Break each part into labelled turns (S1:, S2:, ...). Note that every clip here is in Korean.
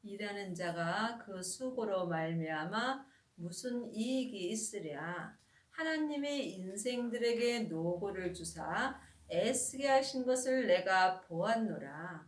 S1: 일하는 자가 그 수고로 말미암아 무슨 이익이 있으랴. 하나님의 인생들에게 노고를 주사 애쓰게 하신 것을 내가 보았노라.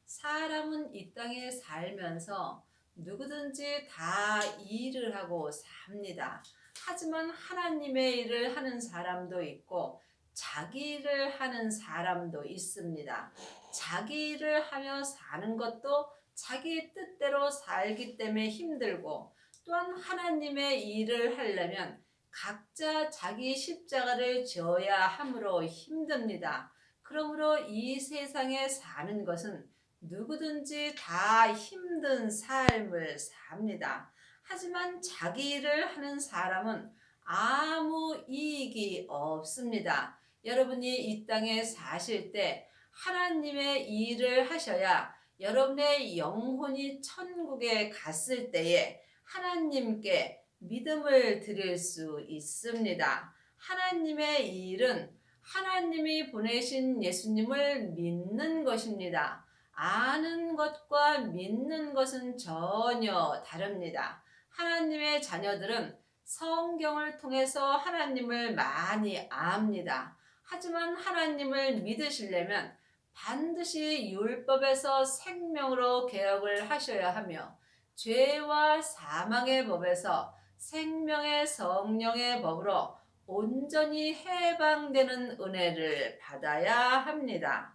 S1: 사람은 이 땅에 살면서 누구든지 다 일을 하고 삽니다. 하지만 하나님의 일을 하는 사람도 있고 자기 일을 하는 사람도 있습니다. 자기 일을 하며 사는 것도 자기 뜻대로 살기 때문에 힘들고, 또한 하나님의 일을 하려면 각자 자기 십자가를 져야 하므로 힘듭니다. 그러므로 이 세상에 사는 것은 누구든지 다 힘든 삶을 삽니다. 하지만 자기 일을 하는 사람은 아무 이익이 없습니다. 여러분이 이 땅에 사실 때 하나님의 일을 하셔야 여러분의 영혼이 천국에 갔을 때에 하나님께 믿음을 드릴 수 있습니다. 하나님의 일은 하나님이 보내신 예수님을 믿는 것입니다. 아는 것과 믿는 것은 전혀 다릅니다. 하나님의 자녀들은 성경을 통해서 하나님을 많이 압니다. 하지만 하나님을 믿으시려면 반드시 율법에서 생명으로 개혁을 하셔야 하며, 죄와 사망의 법에서 생명의 성령의 법으로 온전히 해방되는 은혜를 받아야 합니다.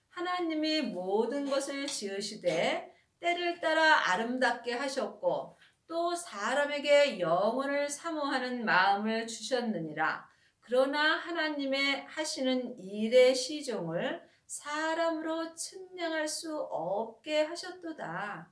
S1: 하나님이 모든 것을 지으시되 때를 따라 아름답게 하셨고 또 사람에게 영원을 사모하는 마음을 주셨느니라. 그러나 하나님의 하시는 일의 시종을 사람으로 측량할 수 없게 하셨도다.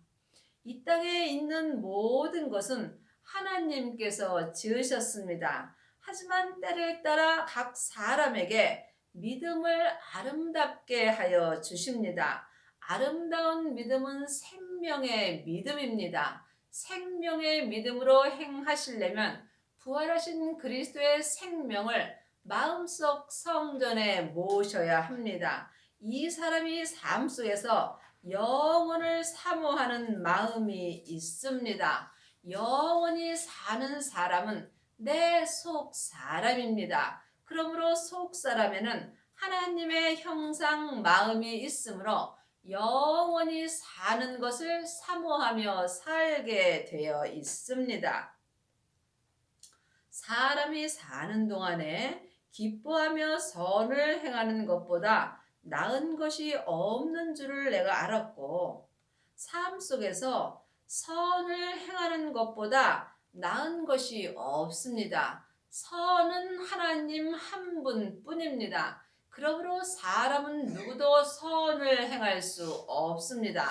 S1: 이 땅에 있는 모든 것은 하나님께서 지으셨습니다. 하지만 때를 따라 각 사람에게 믿음을 아름답게 하여 주십니다. 아름다운 믿음은 생명의 믿음입니다. 생명의 믿음으로 행하시려면 부활하신 그리스도의 생명을 마음속 성전에 모셔야 합니다. 이 사람이 삶 속에서 영원을 사모하는 마음이 있습니다. 영원히 사는 사람은 내 속 사람입니다. 그러므로 속 사람에는 하나님의 형상 마음이 있으므로 영원히 사는 것을 사모하며 살게 되어 있습니다. 사람이 사는 동안에 기뻐하며 선을 행하는 것보다 나은 것이 없는 줄을 내가 알았고, 삶 속에서 선을 행하는 것보다 나은 것이 없습니다. 선은 하나님 한 분뿐입니다. 그러므로 사람은 누구도 선을 행할 수 없습니다.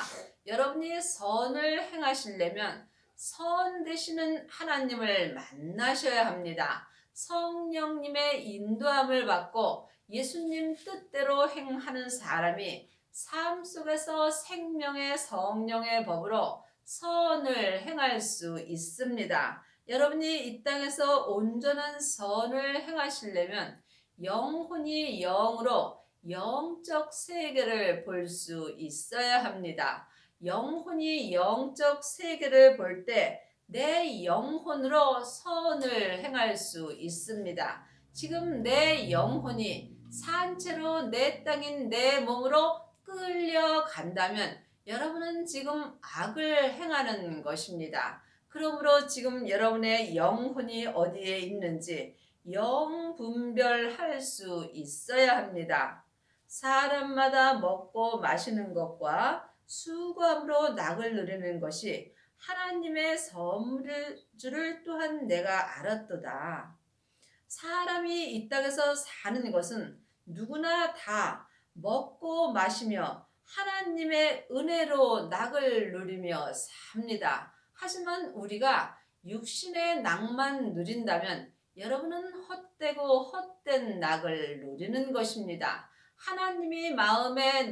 S1: 여러분이 선을 행하시려면 선 되시는 하나님을 만나셔야 합니다. 성령님의 인도함을 받고 예수님 뜻대로 행하는 사람이 삶 속에서 생명의 성령의 법으로 선을 행할 수 있습니다. 여러분이 이 땅에서 온전한 선을 행하시려면 영혼이 영으로 영적 세계를 볼 수 있어야 합니다. 영혼이 영적 세계를 볼 때 내 영혼으로 선을 행할 수 있습니다. 지금 내 영혼이 산채로 내 땅인 내 몸으로 끌려간다면 여러분은 지금 악을 행하는 것입니다. 그러므로 지금 여러분의 영혼이 어디에 있는지 영분별할 수 있어야 합니다. 사람마다 먹고 마시는 것과 수고함으로 낙을 누리는 것이 하나님의 선물일 줄을 또한 내가 알았도다. 사람이 이 땅에서 사는 것은 누구나 다 먹고 마시며 하나님의 은혜로 낙을 누리며 삽니다. 하지만 우리가 육신의 낙만 누린다면 여러분은 헛되고 헛된 낙을 누리는 것입니다. 하나님이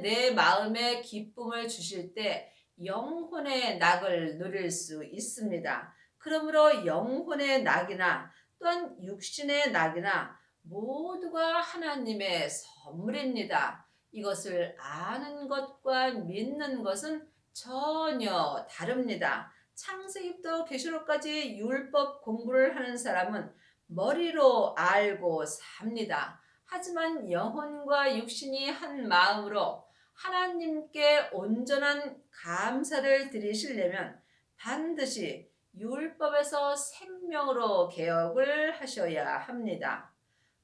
S1: 내 마음에 기쁨을 주실 때 영혼의 낙을 누릴 수 있습니다. 그러므로 영혼의 낙이나 또한 육신의 낙이나 모두가 하나님의 선물입니다. 이것을 아는 것과 믿는 것은 전혀 다릅니다. 창세기부터 계시록까지 율법 공부를 하는 사람은 머리로 알고 삽니다. 하지만 영혼과 육신이 한 마음으로 하나님께 온전한 감사를 드리시려면 반드시 율법에서 생명으로 개혁을 하셔야 합니다.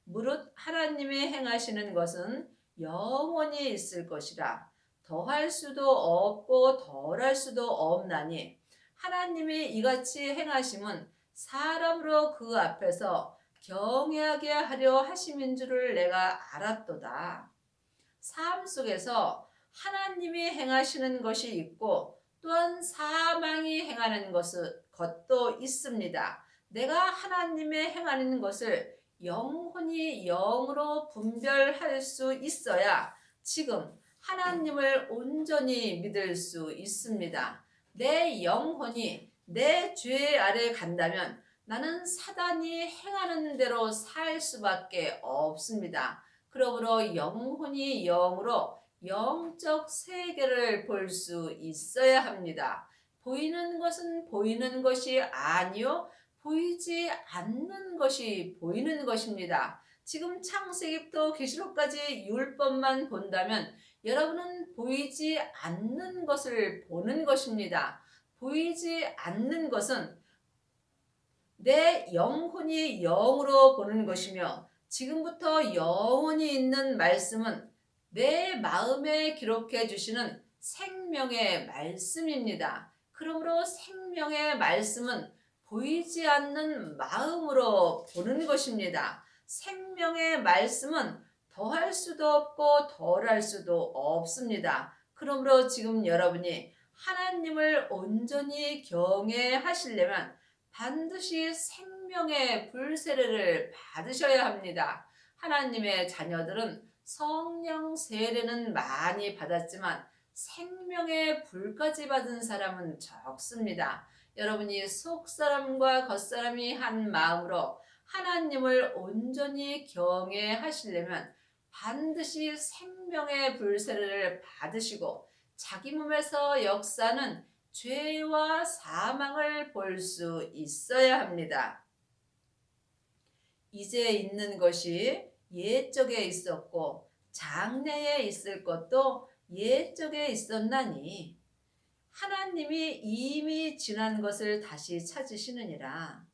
S1: 무릇 하나님이 행하시는 것은 영원히 있을 것이라 더할 수도 없고 덜할 수도 없나니 하나님이 이같이 행하심은 사람으로 그 앞에서 경외하게 하려 하심인 줄을 내가 알았도다. 삶 속에서 하나님이 행하시는 것이 있고 또한 사망이 행하는 것도 있습니다. 내가 하나님의 행하는 것을 영혼이 영으로 분별할 수 있어야 지금 하나님을 온전히 믿을 수 있습니다. 내 영혼이 내 죄 아래 간다면 나는 사단이 행하는 대로 살 수밖에 없습니다. 그러므로 영혼이 영으로 영적 세계를 볼 수 있어야 합니다. 보이는 것은 보이는 것이 아니요 보이지 않는 것이 보이는 것입니다. 지금 창세기부터 계시록까지 율법만 본다면 여러분은 보이지 않는 것을 보는 것입니다. 보이지 않는 것은 내 영혼이 영으로 보는 것이며 지금부터 영원히 있는 말씀은 내 마음에 기록해 주시는 생명의 말씀입니다. 그러므로 생명의 말씀은 보이지 않는 마음으로 보는 것입니다. 생명의 말씀은 더할 수도 없고 덜할 수도 없습니다. 그러므로 지금 여러분이 하나님을 온전히 경외하시려면 반드시 생명의 불세례를 받으셔야 합니다. 하나님의 자녀들은 성령 세례는 많이 받았지만 생명의 불까지 받은 사람은 적습니다. 여러분이 속사람과 겉사람이 한 마음으로 하나님을 온전히 경외하시려면 반드시 생명의 불세례를 받으시고 자기 몸에서 역사는 죄와 사망을 볼 수 있어야 합니다. 이제 있는 것이 옛적에 있었고 장래에 있을 것도 옛적에 있었나니 하나님이 이미 지난 것을 다시 찾으시느니라.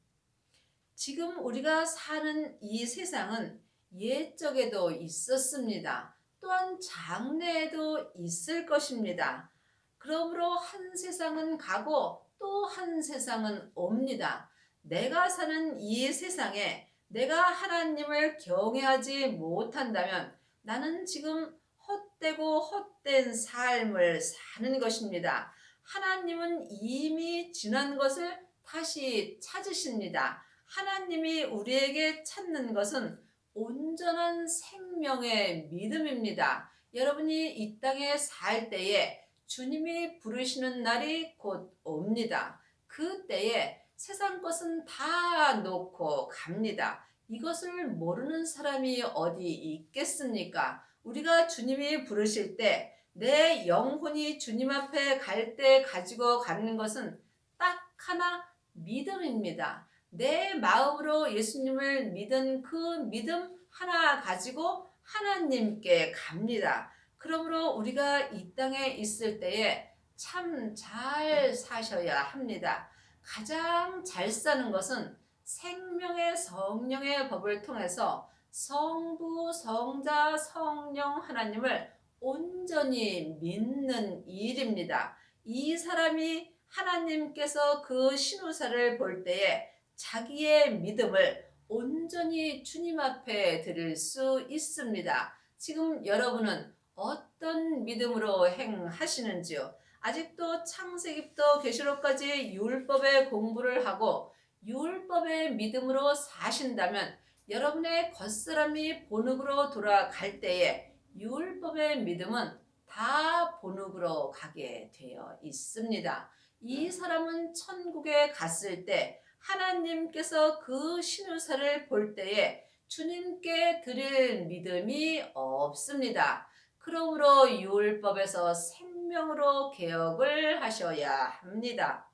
S1: 지금 우리가 사는 이 세상은 옛적에도 있었습니다. 또한 장래에도 있을 것입니다. 그러므로 한 세상은 가고 또 한 세상은 옵니다. 내가 사는 이 세상에 내가 하나님을 경외하지 못한다면 나는 지금 헛되고 헛된 삶을 사는 것입니다. 하나님은 이미 지난 것을 다시 찾으십니다. 하나님이 우리에게 찾는 것은 온전한 생명의 믿음입니다. 여러분이 이 땅에 살 때에 주님이 부르시는 날이 곧 옵니다. 그때에 세상 것은 다 놓고 갑니다. 이것을 모르는 사람이 어디 있겠습니까? 우리가 주님이 부르실 때 내 영혼이 주님 앞에 갈 때 가지고 가는 것은 딱 하나 믿음입니다. 내 마음으로 예수님을 믿은 그 믿음 하나 가지고 하나님께 갑니다. 그러므로 우리가 이 땅에 있을 때에 참 잘 사셔야 합니다. 가장 잘 사는 것은 생명의 성령의 법을 통해서 성부, 성자, 성령 하나님을 온전히 믿는 일입니다. 이 사람이 하나님께서 그 신우사를 볼 때에 자기의 믿음을 온전히 주님 앞에 드릴 수 있습니다. 지금 여러분은 어떤 믿음으로 행하시는지요? 아직도 창세기부터 계시록까지 율법의 공부를 하고 율법의 믿음으로 사신다면 여러분의 겉사람이 본흙으로 돌아갈 때에 율법의 믿음은 다 본흙으로 가게 되어 있습니다. 이 사람은 천국에 갔을 때 하나님께서 그 신우사를 볼 때에 주님께 드릴 믿음이 없습니다. 그러므로 율법에서 생명의 생명으로 개혁을 하셔야 합니다.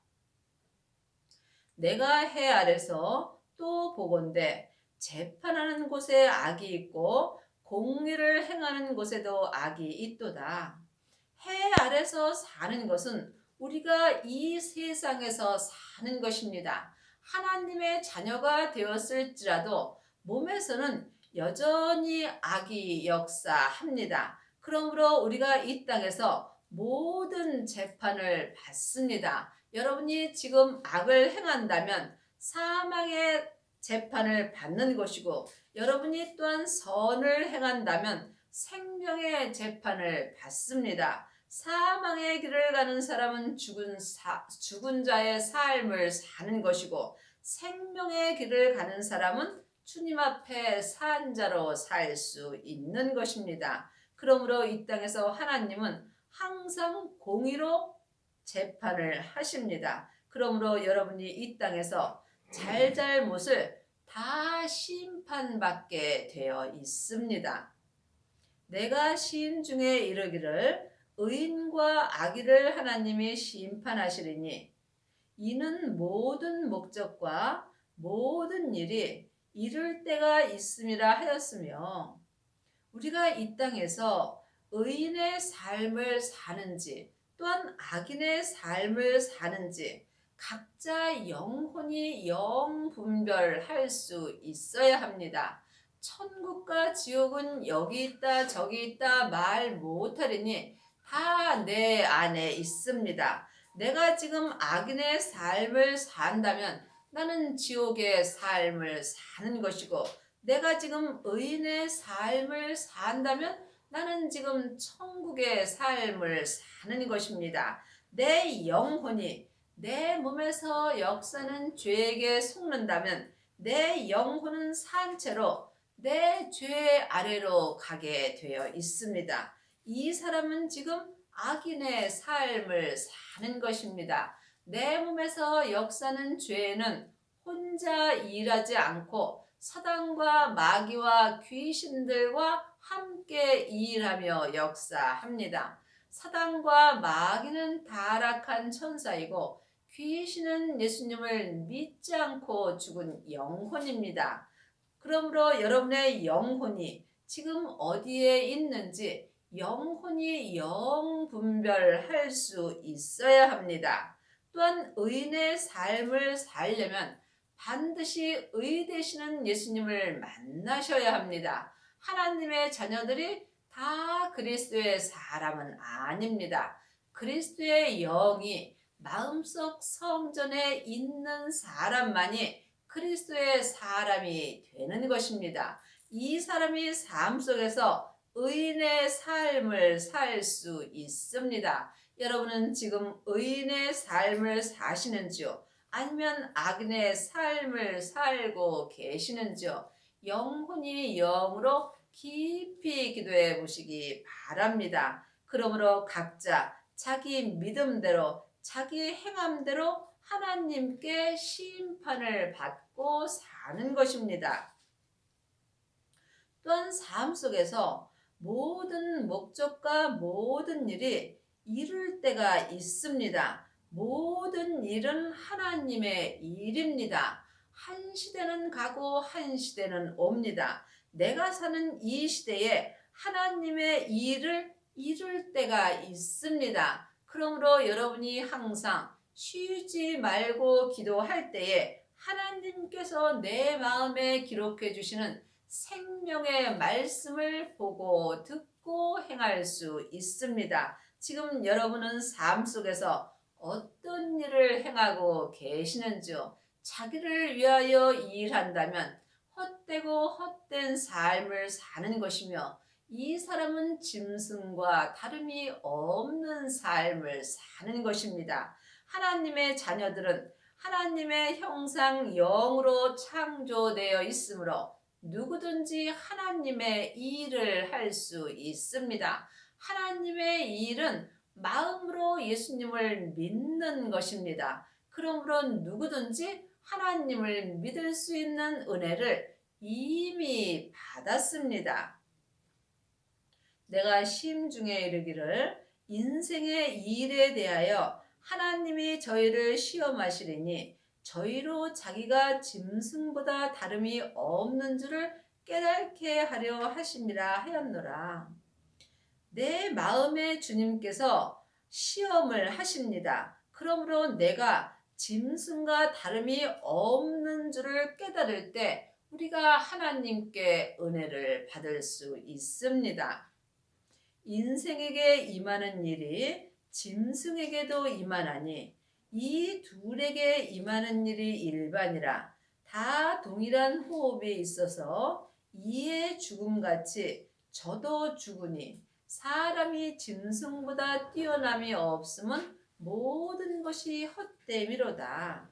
S1: 내가 해 아래서 또 보건대 재판하는 곳에 악이 있고 공의를 행하는 곳에도 악이 있도다. 해 아래서 사는 것은 우리가 이 세상에서 사는 것입니다. 하나님의 자녀가 되었을지라도 몸에서는 여전히 악이 역사합니다. 그러므로 우리가 이 땅에서 모든 재판을 받습니다. 여러분이 지금 악을 행한다면 사망의 재판을 받는 것이고, 여러분이 또한 선을 행한다면 생명의 재판을 받습니다. 사망의 길을 가는 사람은 죽은 자의 삶을 사는 것이고, 생명의 길을 가는 사람은 주님 앞에 산 자로 살 수 있는 것입니다. 그러므로 이 땅에서 하나님은 항상 공의로 재판을 하십니다. 그러므로 여러분이 이 땅에서 잘잘못을 다 심판받게 되어 있습니다. 내가 시인 중에 이르기를 의인과 악의를 하나님이 심판하시리니 이는 모든 목적과 모든 일이 이룰 때가 있음이라 하였으며, 우리가 이 땅에서 의인의 삶을 사는지 또한 악인의 삶을 사는지 각자 영혼이 영분별할 수 있어야 합니다. 천국과 지옥은 여기 있다 저기 있다 말 못하리니 다 내 안에 있습니다. 내가 지금 악인의 삶을 산다면 나는 지옥의 삶을 사는 것이고, 내가 지금 의인의 삶을 산다면 나는 지금 천국의 삶을 사는 것입니다. 내 영혼이 내 몸에서 역사는 죄에게 속는다면 내 영혼은 산 채로 내 죄 아래로 가게 되어 있습니다. 이 사람은 지금 악인의 삶을 사는 것입니다. 내 몸에서 역사는 죄는 혼자 일하지 않고 사단과 마귀와 귀신들과 함께 일하며 역사합니다. 사단과 마귀는 타락한 천사이고 귀신은 예수님을 믿지 않고 죽은 영혼입니다. 그러므로 여러분의 영혼이 지금 어디에 있는지 영혼이 영분별할 수 있어야 합니다. 또한 의인의 삶을 살려면 반드시 의 되시는 예수님을 만나셔야 합니다. 하나님의 자녀들이 다 그리스도의 사람은 아닙니다. 그리스도의 영이 마음속 성전에 있는 사람만이 그리스도의 사람이 되는 것입니다. 이 사람이 삶 속에서 의인의 삶을 살 수 있습니다. 여러분은 지금 의인의 삶을 사시는지요? 아니면 악인의 삶을 살고 계시는지요? 영혼이 영으로 깊이 기도해 보시기 바랍니다. 그러므로 각자 자기 믿음대로 자기 행함대로 하나님께 심판을 받고 사는 것입니다. 또한 삶 속에서 모든 목적과 모든 일이 이룰 때가 있습니다. 모든 일은 하나님의 일입니다. 한 시대는 가고 한 시대는 옵니다. 내가 사는 이 시대에 하나님의 일을 이룰 때가 있습니다. 그러므로 여러분이 항상 쉬지 말고 기도할 때에 하나님께서 내 마음에 기록해 주시는 생명의 말씀을 보고 듣고 행할 수 있습니다. 지금 여러분은 삶 속에서 어떤 일을 행하고 계시는지요? 자기를 위하여 일한다면 헛되고 헛된 삶을 사는 것이며, 이 사람은 짐승과 다름이 없는 삶을 사는 것입니다. 하나님의 자녀들은 하나님의 형상 영으로 창조되어 있으므로 누구든지 하나님의 일을 할 수 있습니다. 하나님의 일은 마음으로 예수님을 믿는 것입니다. 그러므로 누구든지 하나님을 믿을 수 있는 은혜를 이미 받았습니다. 내가 시임 중에 이르기를 인생의 일에 대하여 하나님이 저희를 시험하시리니 저희로 자기가 짐승보다 다름이 없는 줄을 깨닫게 하려 하심이라 하였노라. 내 마음에 주님께서 시험을 하십니다. 그러므로 내가 짐승과 다름이 없는 줄을 깨달을 때 우리가 하나님께 은혜를 받을 수 있습니다. 인생에게 임하는 일이 짐승에게도 임하나니 이 둘에게 임하는 일이 일반이라. 다 동일한 호흡에 있어서 이의 죽음같이 저도 죽으니 사람이 짐승보다 뛰어남이 없음은 모든 것이 헛됨이로다.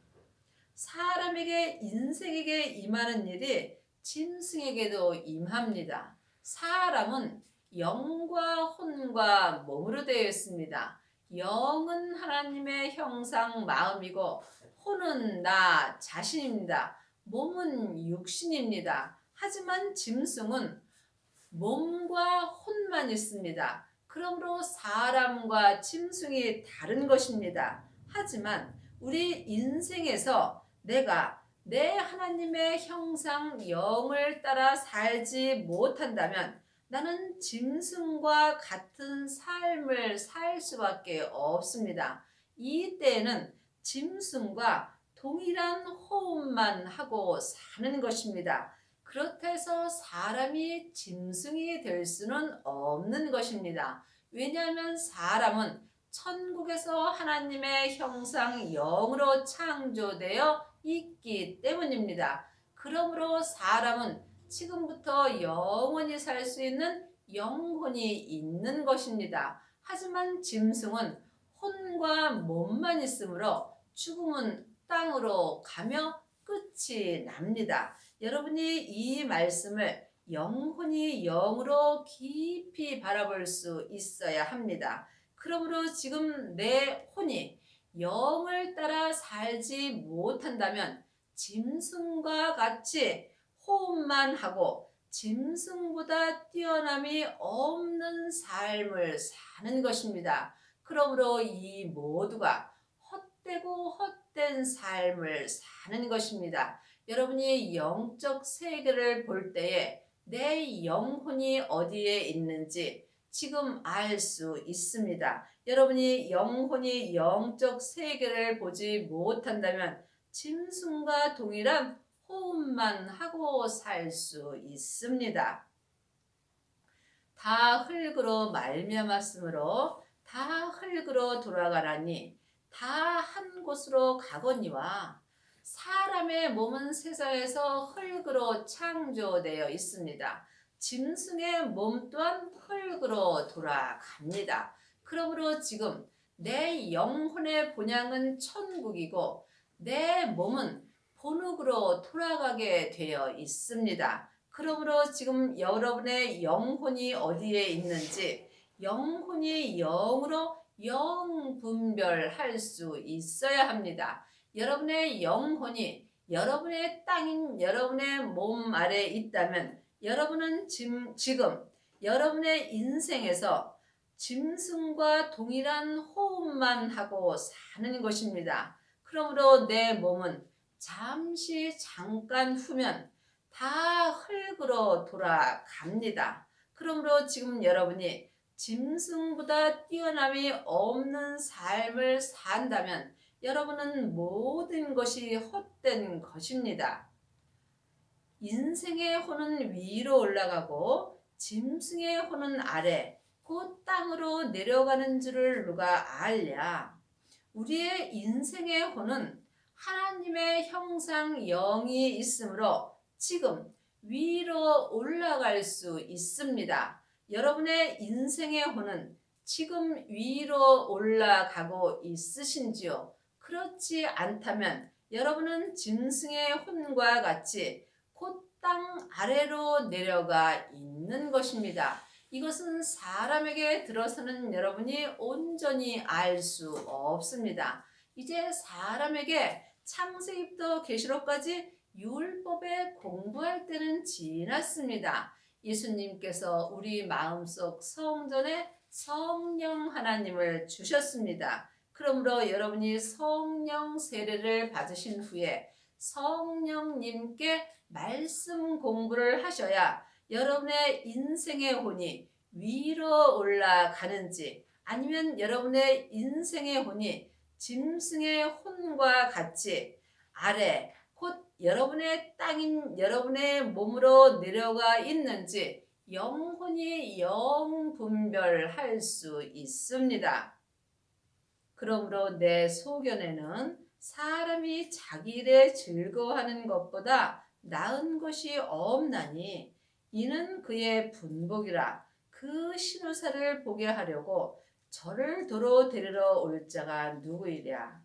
S1: 사람에게 인생에게 임하는 일이 짐승에게도 임합니다. 사람은 영과 혼과 몸으로 되어 있습니다. 영은 하나님의 형상 마음이고 혼은 나 자신입니다. 몸은 육신입니다. 하지만 짐승은 몸과 혼만 있습니다. 그러므로 사람과 짐승이 다른 것입니다. 하지만 우리 인생에서 내가 내 하나님의 형상 영을 따라 살지 못한다면 나는 짐승과 같은 삶을 살 수밖에 없습니다. 이때에는 짐승과 동일한 호흡만 하고 사는 것입니다. 그렇다 해서 사람이 짐승이 될 수는 없는 것입니다. 왜냐하면 사람은 천국에서 하나님의 형상 영으로 창조되어 있기 때문입니다. 그러므로 사람은 지금부터 영원히 살 수 있는 영혼이 있는 것입니다. 하지만 짐승은 혼과 몸만 있으므로 죽음은 땅으로 가며 끝이 납니다. 여러분이 이 말씀을 영혼이 영으로 깊이 바라볼 수 있어야 합니다. 그러므로 지금 내 혼이 영을 따라 살지 못한다면 짐승과 같이 호흡만 하고 짐승보다 뛰어남이 없는 삶을 사는 것입니다. 그러므로 이 모두가 헛되고 헛된 삶을 사는 것입니다. 여러분이 영적 세계를 볼 때에 내 영혼이 어디에 있는지 지금 알 수 있습니다. 여러분이 영혼이 영적 세계를 보지 못한다면 짐승과 동일한 호흡만 하고 살 수 있습니다. 다 흙으로 말미암았으므로 다 흙으로 돌아가라니 다 한 곳으로 가거니와 사람의 몸은 세상에서 흙으로 창조되어 있습니다. 짐승의 몸 또한 흙으로 돌아갑니다. 그러므로 지금 내 영혼의 본향은 천국이고 내 몸은 본흙으로 돌아가게 되어 있습니다. 그러므로 지금 여러분의 영혼이 어디에 있는지 영혼이 영으로 영분별할 수 있어야 합니다. 여러분의 영혼이 여러분의 땅인 여러분의 몸 아래에 있다면 여러분은 지금 여러분의 인생에서 짐승과 동일한 호흡만 하고 사는 것입니다. 그러므로 내 몸은 잠깐 후면 다 흙으로 돌아갑니다. 그러므로 지금 여러분이 짐승보다 뛰어남이 없는 삶을 산다면 여러분은 모든 것이 헛된 것입니다. 인생의 혼은 위로 올라가고 짐승의 혼은 아래 곧 땅으로 내려가는 줄을 누가 알랴. 우리의 인생의 혼은 하나님의 형상 영이 있으므로 지금 위로 올라갈 수 있습니다. 여러분의 인생의 혼은 지금 위로 올라가고 있으신지요? 그렇지 않다면 여러분은 짐승의 혼과 같이 곧 땅 아래로 내려가 있는 것입니다. 이것은 사람에게 들어서는 여러분이 온전히 알 수 없습니다. 이제 사람에게 창세기부터 계시록까지 율법에 공부할 때는 지났습니다. 예수님께서 우리 마음속 성전에 성령 하나님을 주셨습니다. 그러므로 여러분이 성령 세례를 받으신 후에 성령님께 말씀 공부를 하셔야 여러분의 인생의 혼이 위로 올라가는지 아니면 여러분의 인생의 혼이 짐승의 혼과 같이 아래 곧 여러분의 땅인 여러분의 몸으로 내려가 있는지 영혼이 영분별할 수 있습니다. 그러므로 내 소견에는 사람이 자기 일에 즐거워하는 것보다 나은 것이 없나니 이는 그의 분복이라. 그 신우사를 보게 하려고 저를 도로 데리러 올 자가 누구이랴.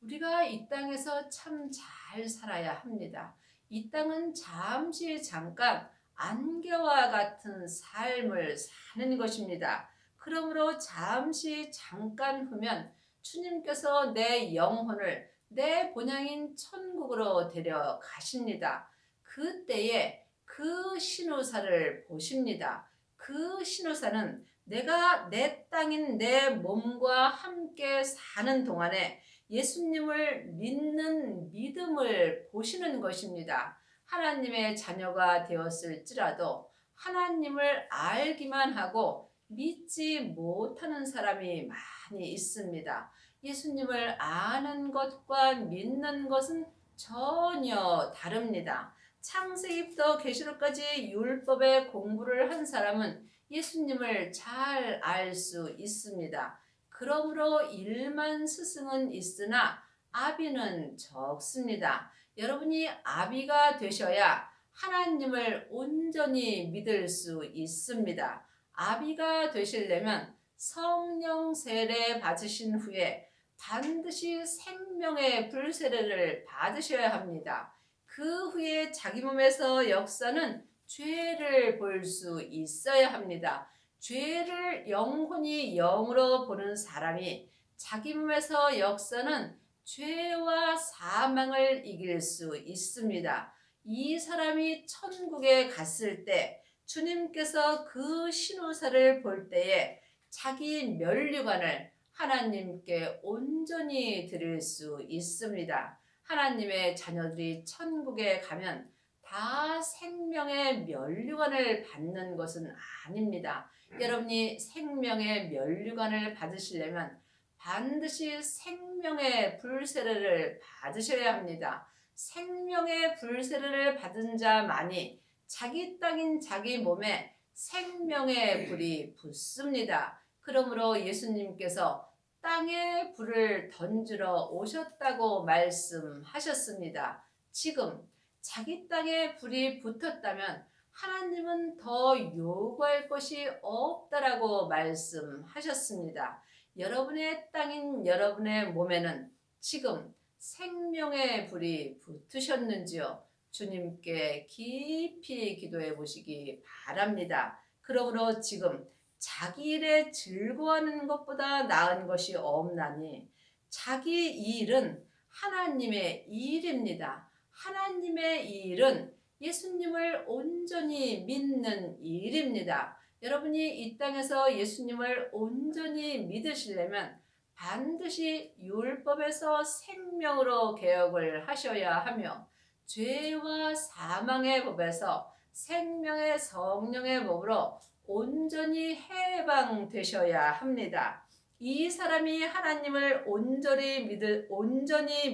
S1: 우리가 이 땅에서 참 잘 살아야 합니다. 이 땅은 잠시 잠깐 안개와 같은 삶을 사는 것입니다. 그러므로 잠시 잠깐 후면 주님께서 내 영혼을 내 본향인 천국으로 데려가십니다. 그때에 그 신우사를 보십니다. 그 신우사는 내가 내 땅인 내 몸과 함께 사는 동안에 예수님을 믿는 믿음을 보시는 것입니다. 하나님의 자녀가 되었을지라도 하나님을 알기만 하고 믿지 못하는 사람이 많이 있습니다. 예수님을 아는 것과 믿는 것은 전혀 다릅니다. 창세기부터 계시록까지 율법의 공부를 한 사람은 예수님을 잘 알 수 있습니다. 그러므로 1만 스승은 있으나 아비는 적습니다. 여러분이 아비가 되셔야 하나님을 온전히 믿을 수 있습니다. 아비가 되시려면 성령 세례 받으신 후에 반드시 생명의 불세례를 받으셔야 합니다. 그 후에 자기 몸에서 역사는 죄를 볼 수 있어야 합니다. 죄를 영혼이 영으로 보는 사람이 자기 몸에서 역사는 죄와 사망을 이길 수 있습니다. 이 사람이 천국에 갔을 때 주님께서 그 신우사를 볼 때에 자기 면류관을 하나님께 온전히 드릴 수 있습니다. 하나님의 자녀들이 천국에 가면 다 생명의 면류관을 받는 것은 아닙니다. 여러분이 생명의 면류관을 받으시려면 반드시 생명의 불세례를 받으셔야 합니다. 생명의 불세례를 받은 자만이 자기 땅인 자기 몸에 생명의 불이 붙습니다. 그러므로 예수님께서 땅에 불을 던지러 오셨다고 말씀하셨습니다. 지금 자기 땅에 불이 붙었다면 하나님은 더 요구할 것이 없다라고 말씀하셨습니다. 여러분의 땅인 여러분의 몸에는 지금 생명의 불이 붙으셨는지요? 주님께 깊이 기도해 보시기 바랍니다. 그러므로 지금 자기 일에 즐거워하는 것보다 나은 것이 없나니 자기 일은 하나님의 일입니다. 하나님의 일은 예수님을 온전히 믿는 일입니다. 여러분이 이 땅에서 예수님을 온전히 믿으시려면 반드시 율법에서 생명으로 개혁을 하셔야 하며 죄와 사망의 법에서 생명의 성령의 법으로 온전히 해방되셔야 합니다. 이 사람이 하나님을 온전히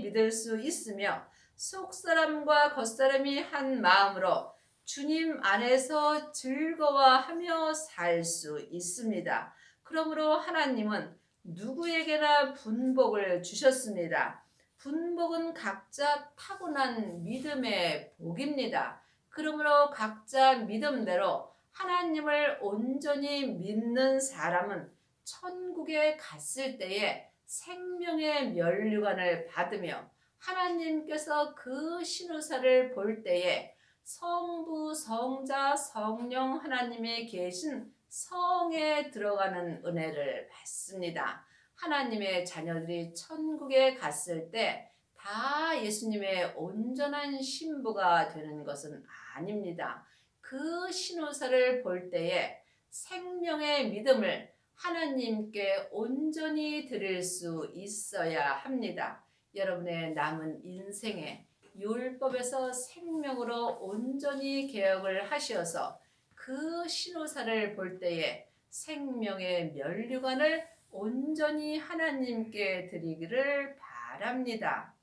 S1: 믿을 수 있으며 속사람과 겉사람이 한 마음으로 주님 안에서 즐거워하며 살 수 있습니다. 그러므로 하나님은 누구에게나 분복을 주셨습니다. 분복은 각자 타고난 믿음의 복입니다. 그러므로 각자 믿음대로 하나님을 온전히 믿는 사람은 천국에 갔을 때에 생명의 면류관을 받으며 하나님께서 그 신우사를 볼 때에 성부, 성자, 성령 하나님이 계신 성에 들어가는 은혜를 받습니다. 하나님의 자녀들이 천국에 갔을 때 다 예수님의 온전한 신부가 되는 것은 아닙니다. 그 신우사를 볼 때에 생명의 믿음을 하나님께 온전히 드릴 수 있어야 합니다. 여러분의 남은 인생에 율법에서 생명으로 온전히 개혁을 하셔서 그 신호사를 볼 때에 생명의 면류관을 온전히 하나님께 드리기를 바랍니다.